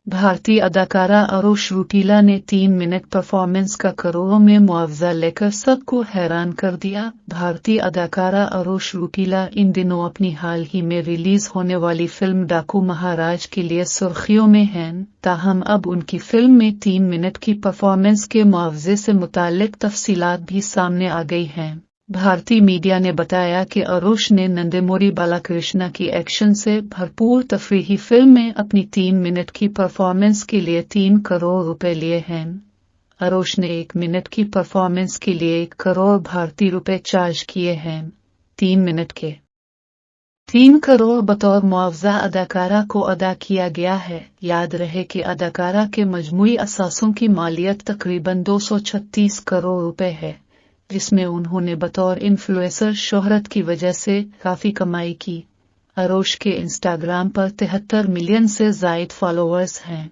भारतीय अदाकारा अरुष रूटीला ने 3 मिनट परफॉर्मेंस का करोड़ों में मुआवजा लेकर सबको हैरान कर दिया। भारतीय अदाकारा अरुष रूटीला इन दिनों अपनी हाल ही में रिलीज होने वाली फिल्म डाकू महाराज के लिए सुर्खियों में हैं। ताहम अब उनकी फिल्म में 3 मिनट की परफॉर्मेंस के मुआवजे से मुताल्लिक तफसीलात भी सामने आ गई हैं। भारतीय मीडिया ने बताया कि अरुष ने नंदमूरी बालाकृष्णा की एक्शन से भरपूर तफरीही फिल्म में अपनी 3 मिनट की परफॉर्मेंस के लिए 3 करोड़ रुपए लिए हैं। अरुष ने 1 मिनट की परफॉर्मेंस के लिए 1 करोड़ भारतीय रुपए चार्ज किए हैं। 3 मिनट के 3 करोड़ बतौर मुआवजा अदाकारा को अदा किया गया है। याद रहे कि अदाकारा के मजमूई असासों की मालियत तकरीबन 236 करोड़ रुपए है, जिसमें उन्होंने बतौर इन्फ्लुएंसर शोहरत की वजह से काफी कमाई की। अरुष के इंस्टाग्राम पर 73 मिलियन से जायद फॉलोअर्स हैं।